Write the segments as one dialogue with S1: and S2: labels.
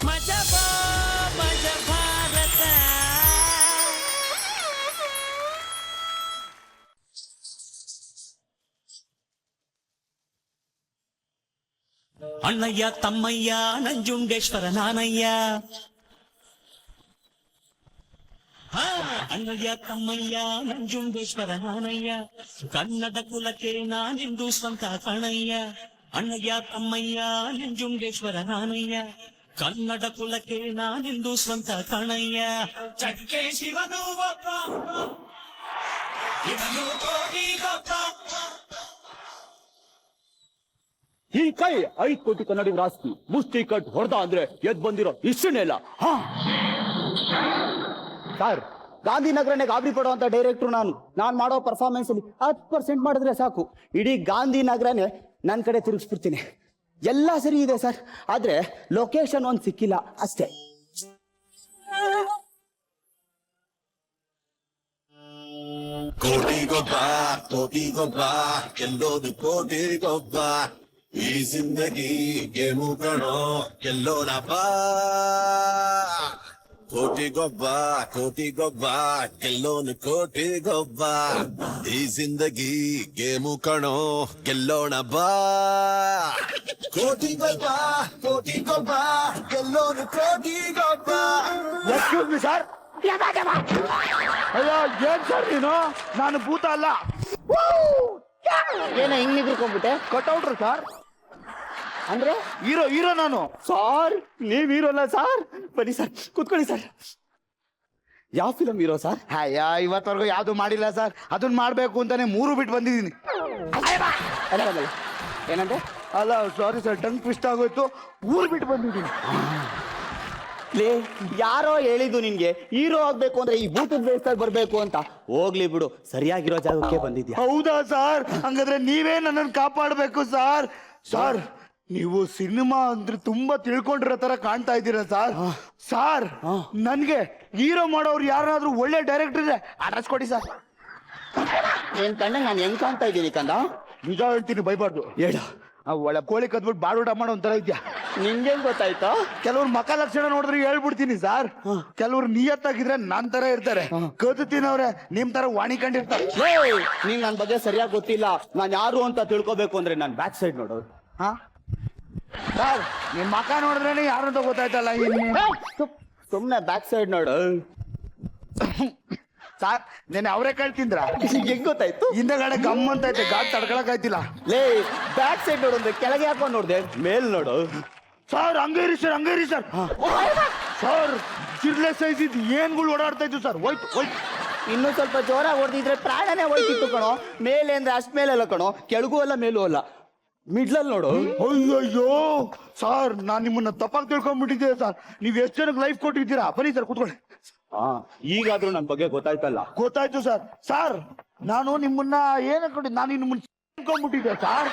S1: ಮಜಬಾ ಮಜ ಭಾರತ. ಅಣ್ಣಯ್ಯ ತಮ್ಮಯ್ಯ ನಂಜುಂಡೇಶ್ವರ ನಾನಯ್ಯ. ಅಣ್ಣಯ್ಯ ತಮ್ಮಯ್ಯ ನಂಜುಂಡೇಶ್ವರ ನಾನಯ್ಯ, ಕನ್ನಡ ಕುಲಕ್ಕೆ ನಾನೆಂದು ಸ್ವಂತ ಕಣಯ್ಯ. ಅಣ್ಣಯ್ಯ ತಮ್ಮಯ್ಯ ನಂಜುಂಡೇಶ್ವರ ನಾನಯ್ಯ, ಕನ್ನಡ ಕುಲಕ್ಕೆ ನಾನೆಂದು ಸ್ವಂತ ಕಣಯ್ಯ. ಚಕ್ಕೆ ಶಿವನು ಒಬ್ಬ, ಇವನು ಕೋಟಿ ಗೊಬ್ಬ.
S2: ಈ ಕೈ 5 ಕೋಟಿ ಕನ್ನಡಿಗರ ಆಸ್ತಿ. ಮುಷ್ಟಿ ಕಟ್ ಹೊಡೆದ ಅಂದ್ರೆ ಎದ್ ಬಂದಿರೋ ಇಷ್ಟನೇ ಇಲ್ಲ. ಸರ್, ಗಾಂಧಿನಗರನೇ ಗಾಬರಿ ಪಡುವಂತ ಡೈರೆಕ್ಟ್ರು ನಾನು ಮಾಡೋ ಪರ್ಫಾರ್ಮೆನ್ಸ್ ಅಲ್ಲಿ 10% ಮಾಡಿದ್ರೆ ಸಾಕು, ಇಡೀ ಗಾಂಧಿನಗರನೇ ನನ್ನ ಕಡೆ ತಿರುಗಿಸ್ಬಿಡ್ತೀನಿ. ಎಲ್ಲ ಸರಿ ಇದೆ ಸರ್, ಆದ್ರೆ ಲೊಕೇಶನ್ ಒಂದು ಸಿಕ್ಕಿಲ್ಲ ಅಷ್ಟೇ.
S3: ಕೋಟಿ ಗೊಬ್ಬ ಗೆಲ್ಲೋದು ಕೋಟಿ ಗೊಬ್ಬ. ಈ ಜಿಂದಗಿ ಗೇಮು ಕಣೋ ಗೆಲ್ಲೋಣ ಬಾ. ಕೋಟಿ ಗೊಬ್ಬ ಗೆಲ್ಲೋನು ಕೋಟಿ ಗೊಬ್ಬ. ಈ ಜಿಂದಗಿ ಗೇಮು ಕಣೋ ಗೆಲ್ಲೋಣ ಬಾ. ಕೋಟಿ ಗೊಬ್ಬ ಗೆಲ್ಲೋನು ಕೋಟಿ ಗೊಬ್ಬ.
S2: Excuse me sir. ಅಯ್ಯೋ ಏನ್ ಸರ್ ನೀನು? ನಾನು ಭೂತ ಅಲ್ಲ.
S4: ಏನ ಹಿಂಗ್ ನಿಗ್ರಕೊಂಡ್ಬಿಟ್ಟೆ?
S2: ಕಟ್ಔಟ್ರು ಸರ್.
S4: ಅಂದ್ರೆ
S2: ಹೀರೋ ನಾನು.
S4: ಸಾರ್ ನೀವ್ ಹೀರೋ ಅಲ್ಲ ಸಾರ್.
S2: ಬನ್ನಿ ಸರ್, ಕೂತ್ಕೊಳ್ಳಿ ಸರ್. ಯಾವ ಫಿಲಮ್ ಹೀರೋ ಸರ್?
S5: ಅಯ್ಯ, ಇವತ್ತವರೆಗೂ ಯಾವ್ದು ಮಾಡಿಲ್ಲ ಸರ್. ಅದನ್ನ ಮಾಡ್ಬೇಕು ಅಂತಾನೆ 3 ಬಿಟ್ಟು ಬಂದಿದ್ದೀನಿ.
S4: ಏನಂದ್ರೆ?
S5: ಅಲ್ಲ ಸಾರಿ ಸರ್, ಟಂಗ್ ಟ್ವಿಸ್ಟ್ ಆಗೋಯ್ತು, 3 ಬಿಟ್ಟು ಬಂದಿದ್ದೀನಿ.
S4: ಲೇ, ಯಾರೋ ಹೇಳಿದ್ದು ನಿನ್ಗೆ ಹೀರೋ ಆಗ್ಬೇಕು ಅಂದ್ರೆ ಈ ಭೂತದ ಬೇಸ್ತಾಗ ಬರ್ಬೇಕು ಅಂತ. ಹೋಗ್ಲಿ ಬಿಡು, ಸರಿಯಾಗಿರೋ ಜಾಗಕ್ಕೆ ಬಂದಿದ್ಯಾ.
S5: ಹೌದಾ ಸರ್? ಹಂಗಾದ್ರೆ ನೀವೇ ನನ್ನನ್ನು ಕಾಪಾಡಬೇಕು ಸರ್. ಸರ್, ನೀವು ಸಿನಿಮಾ ಅಂದ್ರೆ ತುಂಬಾ ತಿಳ್ಕೊಂಡಿರೋ ತರ ಕಾಣ್ತಾ ಇದ್ದೀರಾ ಸರ್. ಸರ್, ನನ್ಗೆ ಹೀರೋ ಮಾಡೋರು ಯಾರಾದ್ರೂ ಒಳ್ಳೆ ಡೈರೆಕ್ಟರ್ ಇದೆ ಅಡ್ರೆಸ್ ಕೊಡಿ ಸರ್.
S4: ಏನ್ ಕಂಡ ನಾನು ಹೆಂಗ್ ಕಾಣ್ತಾ ಇದ್ದೀನಿ ಕಂದ?
S5: ನಿಜ ಹೇಳ್ತೀನಿ, ಬೈಬಾರ್ದು.
S2: ಹೇಳ.
S5: ಒಳ್ಳೆ ಕೋಳಿ ಕದ್ಬಿಟ್ಟು ಬಾಡೂಟ ಮಾಡೋ ಒಂಥರ ಇದ್ಯಾ.
S4: ನಿಂಗೆ ಗೊತ್ತಾಯ್ತಾ?
S5: ಕೆಲವ್ರು ಮಕ ಲಕ್ಷಣ ನೋಡಿದ್ರೆ ಹೇಳ್ಬಿಡ್ತೀನಿ ಸರ್. ಕೆಲವ್ರು ನಿಯತ್ತಾಗಿದ್ರೆ ನನ್ ತರ ಇರ್ತಾರೆ, ಕದ್ದು ತಿನ್ನವ್ರೆ ನಿಮ್ ತರ ವಾಣಿ ಕಂಡಿರ್ತಾರೆ.
S4: ನಿಂಗ್ ನನ್ ಬಗ್ಗೆ ಸರಿಯಾಗಿ ಗೊತ್ತಿಲ್ಲ. ನಾನ್ ಯಾರು ಅಂತ ತಿಳ್ಕೊಬೇಕು ಅಂದ್ರೆ ನಾನ್ ಬ್ಯಾಕ್ ಸೈಡ್ ನೋಡು.
S5: ಹಾ ಸರ್, ನಿಮ್ ಮಕ ನೋಡಿದ್ರೇನೆ ಯಾರು ಅಂತ ಗೊತ್ತಾಯ್ತಲ್ಲ.
S4: ಸುಮ್ನೆ ಬ್ಯಾಕ್ ಸೈಡ್ ನೋಡು.
S5: ಸರ್, ನೆನೆ ಅವರೇ ತಿಂದ್ರ?
S4: ಹೆಂಗ್ ಗೊತ್ತಾಯ್ತು?
S5: ಹಿಂದಗಡೆ ಗಮ್ ಅಂತ ಐತೆ, ಗಾಡ್ ತಡ್ಕೊಳಕ್ ಆಯ್ತಿಲ್ಲ.
S4: ಲೇ, ಬ್ಯಾಕ್ ಸೈಡ್ ನೋಡು ಅಂದ್ರೆ ಕೆಳಗೆ ಹಾಕೊಂಡ್ ನೋಡ್ದೆ, ಮೇಲ್ ನೋಡು.
S5: ಸರ್ ಹಂಗೇರಿ ಸರ್. ಸರ್, ಜಿರ್ಲೆ ಸೈಜ್ ಇದ್ ಏನ್ಗಳು ಓಡಾಡ್ತಾ ಇತ್ತು ಸರ್. ಹೋಯ್ತು.
S4: ಇನ್ನೂ ಸ್ವಲ್ಪ ಜೋರಾಗಿ ಹೊಡೆದಿದ್ರೆ ಪ್ರಾಣನೇ ಹೋಯ್ತಿತ್ತು ಕಣೋ. ಮೇಲೆ ಅಂದ್ರೆ ಅಷ್ಟ್ ಮೇಲೆಲ್ಲ ಕಣೋ, ಕೆಳಗೂ ಅಲ್ಲ ಮೇಲೂ ಅಲ್ಲ, ಮಿಡ್ಲಲ್ಲಿ ನೋಡು.
S5: ಅಯ್ಯಯ್ಯೋ ಸರ್, ನಾನ್ ನಿಮ್ಮನ್ನ ತಪ್ಪಾಗಿ ತಿಳ್ಕೊಂಡ್ಬಿಟ್ಟಿದ್ದೆ ಸರ್. ನೀವ್ ಎಷ್ಟು ಜನಕ್ಕೆ ಲೈಫ್ ಕೊಟ್ಟಿದ್ದೀರಾ? ಬನ್ನಿ ಸರ್, ಕೂತ್ಕೊಳ್ಳಿ.
S2: ಈಗಾದ್ರೂ ನನ್ ಬಗ್ಗೆ ಗೊತ್ತಾಯ್ತಲ್ಲ?
S5: ಗೊತ್ತಾಯ್ತು ಸರ್. ಸರ್, ನಾನು ನಿಮ್ಮನ್ನ ನಾನು ನಿಮ್ಮನ್ನ ಅನ್ಕೊಂಡ್ಬಿಟ್ಟಿದ್ದೆ ಸರ್.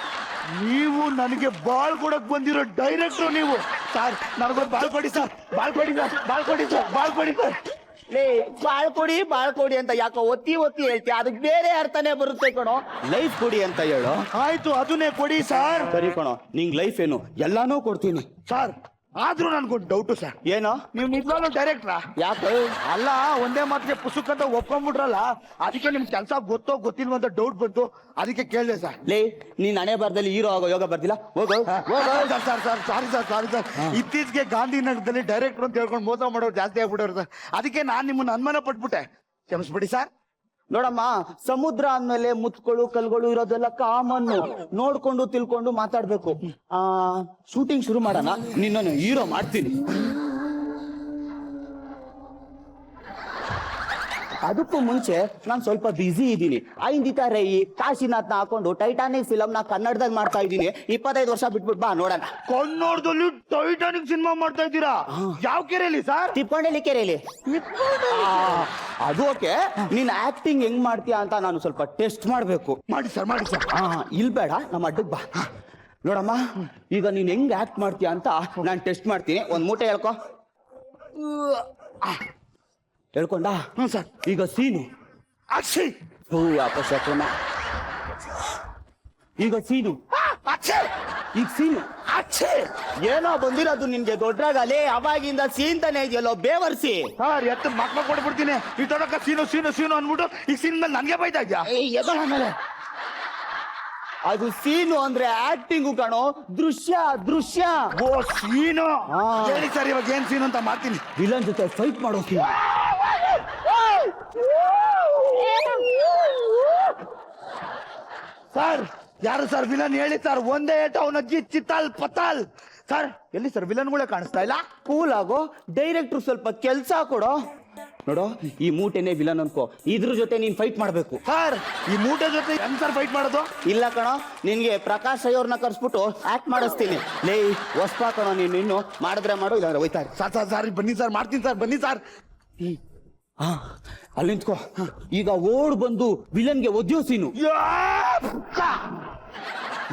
S5: ನೀವು ನನಗೆ ಬಾಳ್ ಕೊಡಕ್ ಬಂದಿರೋ ಡೈರೆಕ್ಟ್ರು ನೀವು. ಸರ್, ನನಗೊಂದು ಬಾಳ್ ಕೊಡಿ ಸರ್.
S4: ಲೇ, ಬಾಳ್ಕೊಡಿ ಅಂತ ಯಾಕೋ ಒತ್ತಿ ಹೇಳ್ತೀಯ? ಅದಕ್ಕೆ ಬೇರೆ ಅರ್ಥನೇ ಬರುತ್ತೆ ಕಣೋ.
S2: ಲೈಫ್ ಕೊಡಿ ಅಂತ ಹೇಳು.
S5: ಆಯ್ತು, ಅದನ್ನೇ ಕೊಡಿ ಸರ್.
S2: ಸರಿ ಕಣೋ, ನಿಂಗ್ ಲೈಫ್ ಏನು ಎಲ್ಲಾನು ಕೊಡ್ತೀನಿ.
S5: ಸರ್, ಆದ್ರೂ ನನ್ಗೊಂದು ಡೌಟು ಸರ್.
S2: ಏನೋ?
S5: ನೀವು ನಿಜವಾಗ್ಲೂ ಡೈರೆಕ್ಟ್ರಾ?
S4: ಯಾಕೆ?
S5: ಅಲ್ಲ, ಒಂದೇ ಮಾತಿಗೆ ಪುಸ್ತಕ ಅಂತ ಒಪ್ಕೊಂಡ್ಬಿಟ್ರಲ್ಲ, ಅದಕ್ಕೆ ನಿಮ್ ಕೆಲಸ ಗೊತ್ತೋ ಗೊತ್ತಿಲ್ವ ಅಂತ ಡೌಟ್ ಬಂತು, ಅದಕ್ಕೆ ಕೇಳಿದೆ ಸರ್.
S4: ಲೇ, ನೀನ್ ಹಣೆ ಬಾರದಲ್ಲಿ ಹೀರೋ ಆಗೋ ಯೋಗ ಬರ್ದಿಲ್ಲ. ಹೋಗೋ.
S5: Sorry sir. ಇತ್ತೀಚೆಗೆ ಗಾಂಧಿನಗರದಲ್ಲಿ ಡೈರೆಕ್ಟರ್ ಅಂತ ಹೇಳ್ಕೊಂಡು ಮೋಸ ಮಾಡೋರು ಜಾಸ್ತಿ ಆಗ್ಬಿಟ್ಟವ್ರು ಸರ್. ಅದಕ್ಕೆ ನಾನ್ ನಿಮ್ಮನ್ನ ಅನುಮಾನ ಪಟ್ಬಿಟ್ಟೆ, ಕ್ಷಮಿಸ್ಬಿಡಿ ಸರ್.
S4: ನೋಡಮ್ಮ, ಸಮುದ್ರ ಅಂದ್ಮೇಲೆ ಮುತ್ಗಳು ಕಲ್ಗಳು ಇರೋದೆಲ್ಲ ಕಾಮನ್ನು. ನೋಡ್ಕೊಂಡು ತಿಳ್ಕೊಂಡು ಮಾತಾಡ್ಬೇಕು. ಶೂಟಿಂಗ್ ಶುರು ಮಾಡೋಣ, ನಿನ್ನನ್ನು ಹೀರೋ ಮಾಡ್ತೀನಿ. ಅದಕ್ಕೂ ಮುಂಚೆ ನಾನು ಸ್ವಲ್ಪ ಬ್ಯುಸಿ ಇದ್ದೀನಿ. ಐಂದಿತಾ ರೈ ಕಾಶಿನಾಥ್ನ ಹಾಕೊಂಡು ಟೈಟಾನಿಕ್ ಫಿಲಮ್ ನ ಕನ್ನಡದಾಗ ಮಾಡ್ತಾ ಇದ್ದೀನಿ. 25 ವರ್ಷ ಬಿಟ್ಬಿಟ್ಟು ಬಾ ನೋಡೋಣ.
S5: ಕನ್ನಡದಲ್ಲಿ ಟೈಟಾನಿಕ್ ಸಿನಿಮಾ ಮಾಡ್ತಾ ಇದ್ದೀರಾ? ಯಾವ ಕೆರೆಯಲ್ಲಿ ಸರ್?
S4: ತಿಪ್ಪಂಡೇಲಿ ಕೆರೆಯಲ್ಲಿ. ಅದು ಓಕೆ. ನೀನ್ ಆಕ್ಟಿಂಗ್ ಹೆಂಗ್ ಮಾಡ್ತೀಯಾ ಅಂತ ನಾನು ಸ್ವಲ್ಪ ಟೆಸ್ಟ್ ಮಾಡ್ಬೇಕು.
S5: ಮಾಡಿ ಸರ್.
S4: ಇಲ್ ಬೇಡ, ನಮ್ಮ ಅಡ್ಡಕ್ ಬಾ. ನೋಡಮ್ಮ, ಈಗ ನೀನ್ ಹೆಂಗ್ ಆಕ್ಟ್ ಮಾಡ್ತೀಯಾ ಅಂತ ನಾನು ಟೆಸ್ಟ್ ಮಾಡ್ತೀನಿ. ಒಂದ್ ಮೂಟೆ ಹೇಳ್ಕೊ. ಹೇಳ್ಕೊಂಡ?
S5: ಹ್ಞೂ ಸರ್.
S4: ಈಗ ಸೀನು
S5: ಅಕ್ಷಯ್.
S4: ಅಪಶಕುನ. ಈಗ ಸೀನು.
S5: ಅಕ್ಷಯ್.
S4: ಈಗ ಸೀನು.
S2: ಏನೋ ಬಂದಿರೋದು ನಿನ್ಗೆ ದೊಡ್ಡಾಗಲೇ ಅವಾಗಿಂದ ಸೀನ್ ತಾನೇ ಇದೆಯಲ್ಲೋ ಬೇವರ್ಸಿ.
S5: ಸರ್ ಎತ್ತು ಮಕ್ಳು ಕೊಡ್ಬಿಡ್ತೀನಿ ಈ ತೊಡಕ ಸೀನು ಸೀನು ಸೀನು ಅಂದ್ಬಿಟ್ಟು ಈ ಸೀನ್ ಮೇಲೆ ನನ್ಗೆ ಬೈತಾ ಇದ್ಯಾ?
S2: ಆಮೇಲೆ ಅದು ಸೀನು ಅಂದ್ರೆ ಆಕ್ಟಿಂಗು ಕಣೋ, ದೃಶ್ಯ ದೃಶ್ಯ.
S5: ಓ ಸೀನು
S2: ಹಾ.
S5: ಹೇಳಿ ಸರ್ ಇವಾಗ ಏನ್ ಸೀನು ಅಂತ ಮಾಡ್ತೀನಿ.
S2: ವಿಲನ್ ಜೊತೆ ಫೈಟ್ ಮಾಡೋ ಸೀನ್.
S5: ಸರ್ ಯಾರು ಸರ್ ವಿಲನ್ ಹೇಳಿ ಸರ್? ಒಂದೇ ಏಟು ಅವನ ಅಜ್ಜಿ ಚಿತ್ತಾಲ್ ಪತಾಲ್. ಸರ್ ಎಲ್ಲಿ ಸರ್ ವಿಲನ್ಗಳೇ ಕಾಣಿಸ್ತಾ ಇಲ್ಲ?
S2: ಕೂಲ್ ಆಗೋ, ಡೈರೆಕ್ಟ್ರು ಸ್ವಲ್ಪ ಕೆಲ್ಸ ಕೊಡೋ. ನೋಡೋ ಈ ಮೂಟೆನೆ ವಿಲನ್ ಅನ್ಕೋ, ಇದ್ರ ಜೊತೆ ನೀನ್ ಫೈಟ್ ಮಾಡ್ಬೇಕು.
S5: ಸರ್ ಈ ಮೂಟೆ ಜೊತೆ ಹೆಂಗ್ ಸರ್ ಫೈಟ್ ಮಾಡೋದು?
S2: ಇಲ್ಲ ಕಣೋ, ನಿನ್ಗೆ ಪ್ರಕಾಶ್ ಅವ್ರನ್ನ ಕರ್ಸ್ಬಿಟ್ಟು ಆಕ್ಟ್ ಮಾಡಿಸ್ತೀನಿ. ಲೇ ಹೊಸ್ಪಾ ಕಣೋ, ನೀನು ಇನ್ನು ಮಾಡಿದ್ರೆ ಮಾಡು, ಇಲ್ಲಾಂದ್ರೆ ಹೋಯ್ತಾರೆ.
S5: ಸರ್ ಸರ್ ಸರ್ ಬನ್ನಿ ಸರ್, ಮಾಡ್ತೀನಿ ಸರ್, ಬನ್ನಿ ಸರ್.
S2: ಹಾ ಅಲ್ಲಿ ನಿಂತ್ಕೋ. ಈಗ ಓಡ್ ಬಂದು ವಿಲನ್ಗೆ ಒದ್ಯೋ ಸೀನು.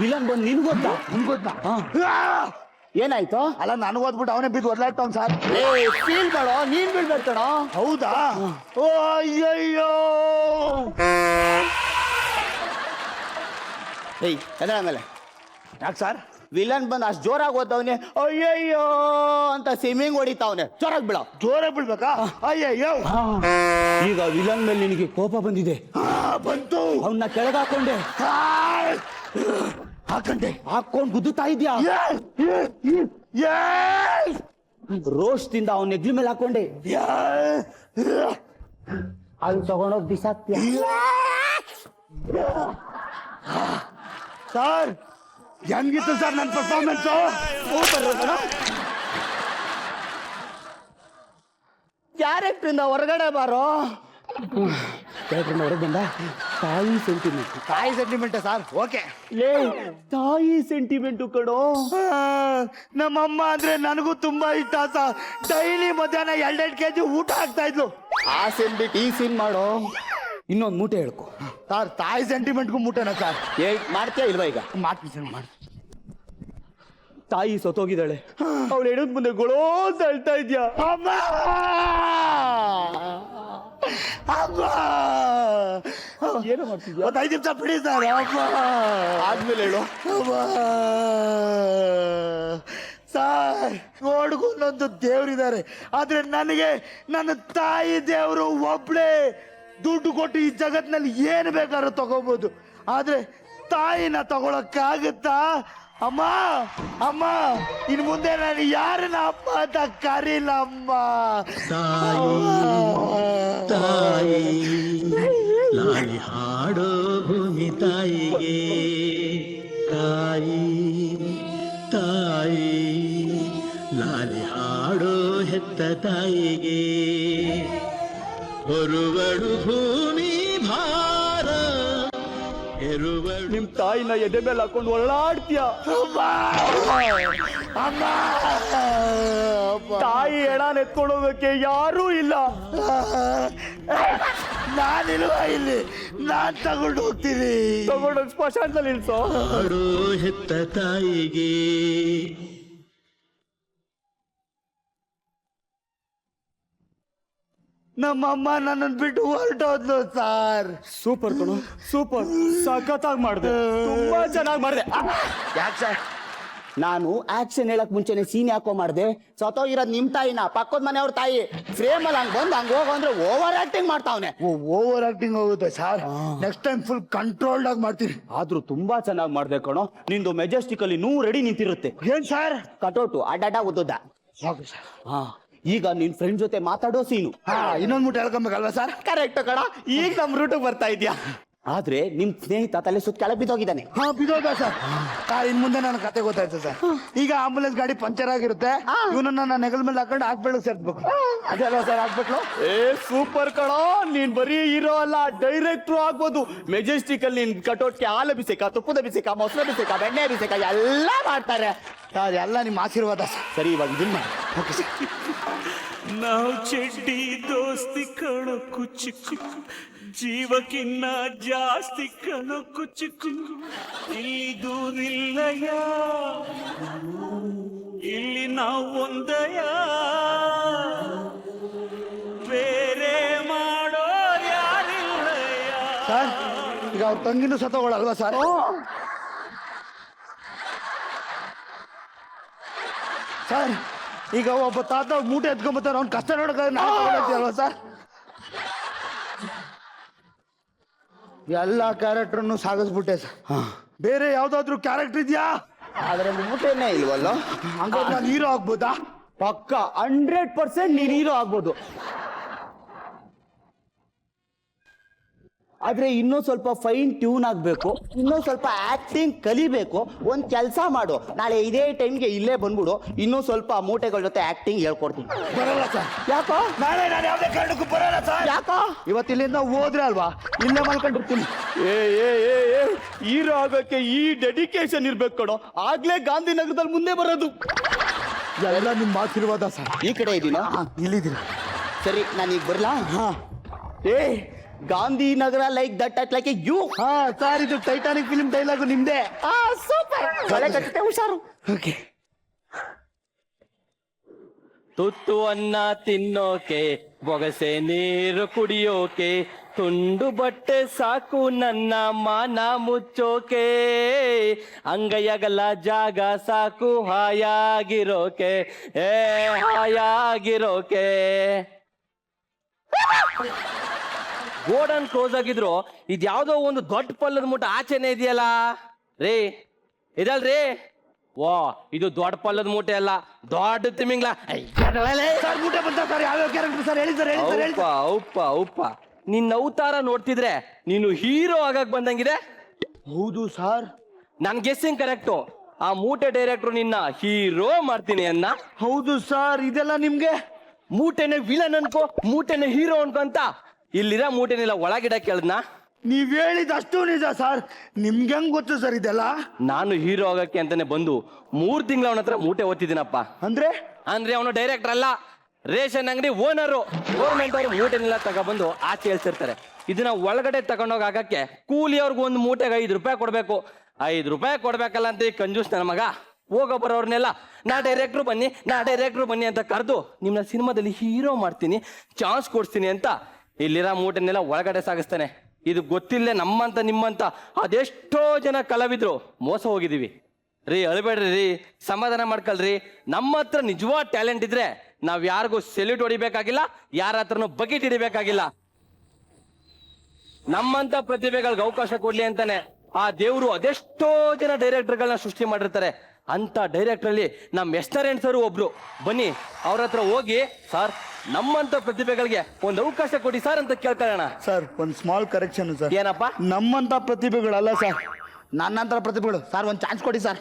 S2: ವಿಲನ್ ಬಂದು ನಿನ್ಗೊತ್ತಾ? ಏನಾಯ್ತು?
S5: ಅಲ್ಲ ನನಗೆ ಓದ್ಬಿಟ್ಟು ಅವನೇ ಬಿದ್ದು ಒದ್ಲಾಡ್ತಾವ್ ಸರ್.
S2: ಫೀಲ್ ಮಾಡೋ, ನೀನ್ ಬೀಳ್ಬೇಕು ಕಣೋ.
S5: ಹೌದಾ? ಓ ಅಯ್ಯಯ್ಯೋ.
S2: ಏಯ್ ಎದ್ರ ಮೇಲೆ
S5: ಯಾಕೆ ಸರ್?
S2: ವಿಲನ್ ಬಂದು ಅಷ್ಟು ಜೋರಾಗಿ ಓದವನೆ ಅಯ್ಯಯ್ಯೋ ಅಂತ ಸ್ವಿಮ್ಮಿಂಗ್ ಹೊಡಿತಾವನೆ. ಜೋರಾಗಿ ಬಿಡ.
S5: ಜೋರಾಗಿ ಬೀಳ್ಬೇಕಾ? ಅಯ್ಯಯ್ಯೋ.
S2: ಈಗ ವಿಲನ್ ಮೇಲೆ ನಿನಗೆ ಕೋಪ ಬಂದಿದೆ.
S5: ಬಂತು.
S2: ಅವನ್ನ ಕೆಳಗಾಕೊಂಡೆ. ಹಾಕೊಂಡ್ ಗುದ್ದುತ್ತಾ ಇದ್ಯಾ? ರೋಷದಿಂದ ಅವನ ನೆಗ್ಲಿ ಮೇಲೆ ಹಾಕೊಂಡೆ. ಅಲ್ಲಿ ತಗೊಂಡೋಗಿ ಬಿಸಾಕ್ತೀಯ.
S5: ಸರ್ ಹೆಂಗಿತ್ತು ಸರ್ ನನ್ನ ಪರ್ಫಾರ್ಮೆನ್ಸ್?
S2: ಕ್ಯಾರೆಕ್ಟ್ರಿಂದ ಹೊರಗಡೆ ಬಾರೋ. ಕ್ಯಾರೆಕ್ಟ್ರಿಂದ ಹೊರಗೆ ಬಂದ. ತಾಯಿ ಸೆಂಟಿಮೆಂಟ್.
S5: ತಾಯಿ ಸೆಂಟಿಮೆಂಟ್ ಸರ್? ಓಕೆ.
S2: ಲೇ ತಾಯಿ ಸೆಂಟಿಮೆಂಟು ಕಣೋ.
S5: ನಮ್ಮಮ್ಮ ಅಂದ್ರೆ ನನಗೂ ತುಂಬಾ ಇಷ್ಟ ಸರ್. ಡೈಲಿ ಮಧ್ಯಾಹ್ನ 2 ಕೆಜಿ ಊಟ ಆಗ್ತಾ ಇದ್ಲು.
S2: ಆ ಸೀನ್ ಬಿಟ್ಟು ಈ ಸೀನ್ ಮಾಡೋ. ಇನ್ನೊಂದು ಮೂಟೆ ಹೇಳ್ಕೊ
S5: ಸರ್. ತಾಯಿ ಸೆಂಟಿಮೆಂಟ್ಗೂ ಮೂಟೆನಾ ಸರ್?
S2: ಮಾಡ್ತೀಯಾ ಇಲ್ವಾ? ಈಗ
S5: ಮಾಡ್ತೀನಿ ಸರ್, ಮಾಡ್ತೀನಿ.
S2: ತಾಯಿ ಸತ್ತೋಗಿದ್ದಾಳೆ, ಅವಳು ಎಡದ ಮುಂದೆ ಗೊಳೋ ಅಂತ ಹೇಳ್ತಾ ಇದ್ಯಾ?
S5: ಅಮ್ಮ ಅಮ್ಮ
S2: ಏನೋ ಮಾಡ್ತಿದ್ಯಾ?
S5: 5 ನಿಮಿಷ ಬಿಡಿ ಸರ್. ಅಮ್ಮ
S2: ಆದ್ಮೇಲೆ ಹೇಳು.
S5: ಸರ್ ನೋಡ್ಕೊಂಡೊಂದು ದೇವ್ರಿದ್ದಾರೆ, ಆದ್ರೆ ನನಗೆ ನನ್ನ ತಾಯಿ ದೇವರು ಒಬ್ಳೆ. ದುಡ್ಡು ಕೊಟ್ಟು ಈ ಜಗತ್ನಲ್ಲಿ ಏನು ಬೇಕಾದ್ರೂ ತಗೋಬಹುದು, ಆದ್ರೆ ತಾಯಿನ ತಗೊಳಕ್ಕಾಗುತ್ತಾ? ಅಮ್ಮ ಅಮ್ಮ ಇನ್ ಮುಂದೆ ನಾನು ಯಾರನ್ನ ಅಮ್ಮ ಅಂತ ಕರೀಲ. ಅಮ್ಮ
S1: ತಾಯಿ ಲಾಲಿ ಹಾಡೋ ಭೂಮಿ ತಾಯಿಗೆ, ತಾಯಿ ತಾಯಿ ಲಾಲಿ ಹಾಡೋ ಹೆತ್ತ ತಾಯಿಗೆ, ಹೊರುವಡು ಭೂಮಿ ಭಾರ ಎರುವಡು.
S2: ನಿಮ್ ತಾಯಿನ ಎದೆ ಮೇಲೆ ಹಾಕೊಂಡು ಒಳ್ಳಾಡ್ತೀಯ. ತಾಯಿ ಎಣ ಎತ್ಕೊಂಡೋಗಕ್ಕೆ ಯಾರೂ ಇಲ್ಲ.
S5: ನಾನಿಲ್ವ ಇಲ್ಲಿ? ನಾನ್ ತಗೊಂಡು ಹೋಗ್ತೀನಿ.
S2: ತಗೊಂಡೋಗಿ ಸ್ಮಶಾನದಲ್ಲಿ ಇಳಿಸೋ.
S1: ಹಾಡೋ ಹೆತ್ತ ತಾಯಿಗೆ.
S5: ನಮ್ಮಮ್ಮ ನನ್ನನ್ನು ಬಿಟ್ಟು ಹೊರಟೋದ್ಲು ಸರ್.
S2: ಸೂಪರ್ ಕಣೋ, ಸೂಪರ್. ಸಖತ್ತಾಗಿ ಮಾಡಿದೆ, ತುಂಬಾ ಚೆನ್ನಾಗಿ ಮಾಡಿದೆ.
S5: ಯಾಕೆ ಸರ್?
S2: ನಾನು ಆಕ್ಷನ್ ಹೇಳಕ್ ಮುಂಚೆನೆ ಸೀನ್ ಯಾಕೋ ಮಾಡಿದೆ? ಸತ್ತೋಗಿರೋದು ನಿಮ್ ತಾಯಿನ, ಪಕ್ಕದ ಮನೆಯವ್ರ ತಾಯಿ. ಫ್ರೇಮ್ ಅಲ್ಲಿ ಹಂಗ್ ಬಂದು ಹಂಗ ಹೋಗೋ ಅಂದ್ರೆ ಓವರ್ ಆಕ್ಟಿಂಗ್ ಮಾಡ್ತಾವನೆ.
S5: ಓವರ್ ಆಕ್ಟಿಂಗ್ ಹೋಗುತ್ತೆ sir. Next time full controlled ಆಗಿ ಮಾಡ್ತೀನಿ.
S2: ಆದ್ರೂ ತುಂಬಾ ಚೆನ್ನಾಗಿ ಮಾಡಿದೆ ಕಣೋ. ನಿಂದು ಮೆಜೆಸ್ಟಿಕ್ ಅಲ್ಲಿ 100 ಅಡಿ ನಿಂತಿರುತ್ತೆ.
S5: ಏನ್ ಸರ್?
S2: ಕಟೋಟು ಅಡ್ಡಾಡ ಉದ್ದುದ. ಹಾ ಈಗ ನಿನ್ ಫ್ರೆಂಡ್ ಜೊತೆ ಮಾತಾಡೋ ಸೀನು.
S5: ಇನ್ನೊಂದ್ ಮುಟ್ಟೆ ಹೇಳ್ಕೊಬೇಕಲ್ವಾ ಸರ್?
S2: ಕರೆಕ್ಟ್ ಕಣ. ಈಗ ನಮ್ ರೂಟಿಗೆ ಬರ್ತಾ ಇದ್ಯಾ. ಆದ್ರೆ ನಿಮ್ ಸ್ನೇಹಿತ ತಲೆ ಸುತ್ತ ಕೆಳಗೆ ಬಿದ್ದೋಗಿದ್ದಾನೆ.
S5: ಬಿದ್ದೋದ ಸರ್. ಇನ್ ಮುಂದೆ ನನ್ನ ಕತೆ ಗೊತ್ತಾಯ್ತು ಸರ್. ಈಗ ಆಂಬುಲೆನ್ಸ್ ಗಾಡಿ ಪಂಚರ್ ಆಗಿರುತ್ತೆ, ಇವನನ್ನ ನನ್ನ ನೆಗಲ್ ಮೇಲೆ ಹಾಕೊಂಡು ಹಾಕ್ಬೇಡ ಸೇರ್ಬೇಕು. ಅದೆಲ್ಲ ಸರ್ ಹಾಕ್ಬಿಟ್ಲು.
S2: ಸೂಪರ್ ಕಣೋ, ನೀನ್ ಬರೀ ಹೀರೋ ಅಲ್ಲ, ಡೈರೆಕ್ಟ್ರು ಆಗ್ಬೋದು. ಮೆಜೆಸ್ಟಿಕ್ ಅಲ್ಲಿ ನಿನ್ ಕಟೋಟ್ಗೆ ಹಾಲು ಬಿಸಿಕ, ತುಪ್ಪದ ಬಿಸಿಕ, ಮೊಸರು ಬಿಸಿಕ, ಬೆಣ್ಣೆ ಬಿಸಿಕ ಎಲ್ಲ ಮಾಡ್ತಾರೆ.
S5: ಸರ್ ಎಲ್ಲ ನಿಮ್ಮ ಆಶೀರ್ವಾದ ಸರ್.
S2: ಸರಿ ಇವಾಗ ಇದನ್ನ
S5: ಓಕೆ ಸರ್.
S1: ನಾವು ಚಡ್ಡಿ ದೋಸ್ತಿ ಕಣೋ ಕುಚ್ಚು, ಜೀವಕ್ಕಿನ್ನ ಜಾಸ್ತಿ ಕಣೋ ಕುಚ್ಚು. ಇಲ್ಲಿ ದೂರಿಲ್ಲಯ, ಇಲ್ಲಿ ನಾವು ಒಂದಯ, ಬೇರೆ ಮಾಡೋ ಯಾರಿಲ್ಲಯ್ಯ.
S5: ಸರ್ ಈಗ ಅವ್ರ ತಂಗಿನೂ ಸತ್ತೋಗಳಲ್ವಾ ಸರ್? ಸರ್ ಈಗ ಒಬ್ಬ ತಾತ ಮೂಟೆ ಎತ್ಕೊಂಬತ್ತಾರ ಅವ್ನ ಕಷ್ಟ ನೋಡೋಕ್ಕಾಗಲ್ವಾ ಸರ್? ಎಲ್ಲ ಕ್ಯಾರೆಕ್ಟರ್ನು ಸಾಗಿಸ್ಬಿಟ್ಟೆ ಸರ್. ಬೇರೆ ಯಾವ್ದಾದ್ರು ಕ್ಯಾರೆಕ್ಟರ್ ಇದೆಯಾ?
S2: ಅದ್ರಲ್ಲಿ ಮೂಟೆನೇ ಇಲ್ವಲ್ಲ?
S5: ಹಂಗಾದ್ರೆ ನಾನು ಹೀರೋ ಆಗ್ಬೋದಾ?
S2: ಪಕ್ಕ 100% ನೀನ್ ಹೀರೋ ಆಗ್ಬೋದು. ಆದ್ರೆ ಇನ್ನೂ ಸ್ವಲ್ಪ ಫೈನ್ ಟ್ಯೂನ್ ಆಗ್ಬೇಕು, ಇನ್ನೂ ಸ್ವಲ್ಪ ಆಕ್ಟಿಂಗ್ ಕಲಿಬೇಕು. ಒಂದ್ ಕೆಲಸ ಮಾಡು, ನಾಳೆ ಇದೇ ಟೈಮ್ಗೆ ಇಲ್ಲೇ ಬಂದ್ಬಿಡು, ಇನ್ನೂ ಸ್ವಲ್ಪ ಮೂಟೆಗಳ ಜೊತೆ ಆಕ್ಟಿಂಗ್ ಹೇಳ್ಕೊಡ್ತೀನಿ.
S5: ಬರಲ್ಲ ಸರ್.
S2: ಯಾಕೋ?
S5: ನಾಳೆ ನಾನು ಯಾವುದೇ ಕಾರಣಕ್ಕೂ ಬರಲ್ಲ ಸರ್.
S2: ಯಾಕೋ?
S5: ಇವತ್ತಿಲ್ಲಿಂದ ಹೋದ್ರೆ ಅಲ್ವಾ ಇಲ್ಲೇ ಮಲ್ಕೊಂಡಿರ್ತೀನಿ.
S2: ಹೀರೋ ಆಗೋಕೆ ಈ ಡೆಡಿಕೇಶನ್ ಇರ್ಬೇಕು ಕಣೋ, ಆಗ್ಲೇ ಗಾಂಧಿನಗರದಲ್ಲಿ ಮುಂದೆ ಬರೋದು.
S5: ಎಲ್ಲ ನಿಮ್ಮ ಆಶೀರ್ವಾದ ಸರ್.
S2: ಈ ಕಡೆ ಇದೀನಾ?
S5: ಇಲ್ಲಿದ್ದೀನಿ.
S2: ಸರಿ, ನಾನು ಈಗ ಬರ್ಲಾ?
S5: ಹಾ
S2: Gandhinagar like that at like a you.
S5: ಹಾ ಸರ್, ಇದು ಟೈಟಾನಿಕ್ ಫಿಲ್ಮ್ ಡೈಲಾಗು ನಿಮ್ದೇ.
S2: ಸೂಪರ್. ಹುಷಾರು.
S5: ಓಕೆ.
S6: ತುತ್ತು ಅನ್ನ ತಿನ್ನೋಕೆ, ಬೊಗಸೆ ನೀರು ಕುಡಿಯೋಕೆ, ತುಂಡು ಬಟ್ಟೆ ಸಾಕು ನನ್ನ ಮಾನ ಮುಚ್ಚೋಕೆ, ಅಂಗೈಯಗಲ ಜಾಗ ಸಾಕು ಹಾಯಾಗಿರೋಕೆ, ಹಾಯಾಗಿರೋಕೆ. ಗೋಡನ್ ಕ್ಲೋಸ್ ಆಗಿದ್ರು ಇದ್ಯಾವುದೋ ಒಂದು ದೊಡ್ಡ ಪಲ್ಲದ ಮೂಟ ಆಚೆನೆ ಇದೆಯಲ್ಲ ರೀ, ಇದಲ್ರಿ? ವಾ, ಇದು ದೊಡ್ಡ ಪಲ್ಲದ ಮೂಟೆ ಅಲ್ಲ, ದೊಡ್ಡ ತಿಮಿಂಗ್ಲ.
S5: ಸರ್ ಮೂಟೆ ಬಂತ ಸರ್. ಯಾವ್ಯಾವ ಕ್ಯಾರೆಕ್ಟರ್ ಸರ್ ಹೇಳಿ ಸರ್, ಹೇಳಿ ಸರ್, ಹೇಳಿ ಸರ್.
S6: ಉಪ್ಪ ನಿನ್ನ ಅವತಾರ ನೋಡ್ತಿದ್ರೆ ನೀನು ಹೀರೋ ಆಗಕ್ ಬಂದಂಗಿದೆ.
S5: ಹೌದು ಸರ್.
S6: ನನ್ ಗೆಸ್ಸಿಂಗ್ ಕರೆಕ್ಟು. ಆ ಮೂಟೆ ಡೈರೆಕ್ಟ್ರು ನಿನ್ನ ಹೀರೋ ಮಾಡ್ತೀನಿ ಅನ್ನ.
S5: ಹೌದು ಸರ್. ಇದೆಲ್ಲ ನಿಮ್ಗೆ
S6: ಮೂಟೆನೆ ವಿಲನ್ ಅನ್ಕೋ, ಮೂಟೆನೆ ಹೀರೋ ಅನ್ಕೋ ಅಂತ ಇಲ್ಲಿರ ಮೂಟೆನೆಲ್ಲ ಒಳಗಿಡ ಕೇಳದ್ನ.
S5: ನೀವ್ ಹೇಳಿದಷ್ಟು ನಿಜ ಸರ್. ನಿಮ್ಗೆ ಹೆಂಗ್ ಗೊತ್ತು ಸರ್ ಇದೆಲ್ಲ?
S6: ನಾನು ಹೀರೋ ಆಗಕ್ಕೆ ಅಂತಾನೆ ಬಂದು 3 ತಿಂಗಳ ಅವನ ಹತ್ರ ಮೂಟೆ ಓದ್ತಿದ್ದೀನಪ್ಪ.
S5: ಅಂದ್ರೆ
S6: ಅವನು ಡೈರೆಕ್ಟರ್ ಅಲ್ಲ, ರೇಷನ್ ಅಂಗಡಿ ಓನರು. ಗೌರ್ಮೆಂಟ್ ಅವರು ಮೂಟೆನೆಲ್ಲ ತಗೊಬಂದು ಆಚೆ ಹೇಳ್ತಿರ್ತಾರೆ. ಇದನ್ನ ಒಳಗಡೆ ತಗೊಂಡೋಗಿ ಹಾಕಕ್ಕೆ ಕೂಲಿಯವ್ರಿಗೆ ಒಂದು ಮೂಟೆಗೆ 5 ರೂಪಾಯಿ ಕೊಡ್ಬೇಕು. 5 ರೂಪಾಯಿ ಕೊಡ್ಬೇಕಲ್ಲ ಅಂತ ಈ ಕಂಜೂಸ್ ನನ್ನ ಮಗ ಹೋಗೋ ಬರೋರ್ನೆಲ್ಲ ನಾ ಡೈರೆಕ್ಟ್ರು ಬನ್ನಿ ಅಂತ ಕರೆದು ನಿಮ್ಮನ್ನ ಸಿನಿಮಾದಲ್ಲಿ ಹೀರೋ ಮಾಡ್ತೀನಿ, ಚಾನ್ಸ್ ಕೊಡ್ತೀನಿ ಅಂತ ಇಲ್ಲಿರೋ ಮೂಟೆನೆಲ್ಲ ಒಳಗಡೆ ಸಾಗಿಸ್ತಾನೆ. ಇದು ಗೊತ್ತಿಲ್ಲೇ ನಮ್ಮಂತ ನಿಮ್ಮಂತ ಅದೆಷ್ಟೋ ಜನ ಕಲಾವಿದ್ರು ಮೋಸ ಹೋಗಿದೀವಿ ರೀ. ಅಳಬೇಡ್ರಿ ರೀ, ಸಮಾಧಾನ ಮಾಡ್ಕೊಳ್ರಿ. ನಮ್ಮ ಹತ್ರ ನಿಜವಾದ ಟ್ಯಾಲೆಂಟ್ ಇದ್ರೆ ನಾವ್ ಯಾರಿಗೂ ಸೆಲ್ಯೂಟ್ ಹೊಡಿಬೇಕಾಗಿಲ್ಲ, ಯಾರ ಹತ್ರನೂ ಬಕೆಟ್ ಹಿಡಿಬೇಕಾಗಿಲ್ಲ. ನಮ್ಮಂತ ಪ್ರತಿಭೆಗಳಿಗೆ ಅವಕಾಶ ಕೊಡ್ಲಿ ಅಂತಾನೆ ಆ ದೇವ್ರು ಅದೆಷ್ಟೋ ಜನ ಡೈರೆಕ್ಟರ್ಗಳನ್ನ ಸೃಷ್ಟಿ ಮಾಡಿರ್ತಾರೆ. ಅಂತ ಡೈರೆಕ್ಟರ್ ಅಲ್ಲಿ ನಮ್ಮ ಎಸ್ಟರೆಂಟ್ ಸರ್ ಒಬ್ರು. ಬನ್ನಿ ಅವ್ರ ಹತ್ರ ಹೋಗಿ, ಸರ್ ನಮ್ಮಂತ ಪ್ರತಿಭೆಗಳಿಗೆ ಒಂದು ಅವಕಾಶ ಕೊಡಿ ಸರ್ ಅಂತ ಕೇಳ್ಕೊಳ್ಳೋಣ.
S5: ಸರ್ ಒಂದ್ ಸ್ಮಾಲ್ ಕರೆಕ್ಷನ್ ಸರ್.
S6: ಏನಪ್ಪ?
S5: ನಮ್ಮಂತ ಪ್ರತಿಭೆಗಳಲ್ಲ ಸರ್, ನನ್ನಂತರ ಪ್ರತಿಭೆಗಳು ಸರ್. ಒಂದ್ ಚಾನ್ಸ್ ಕೊಡಿ ಸರ್.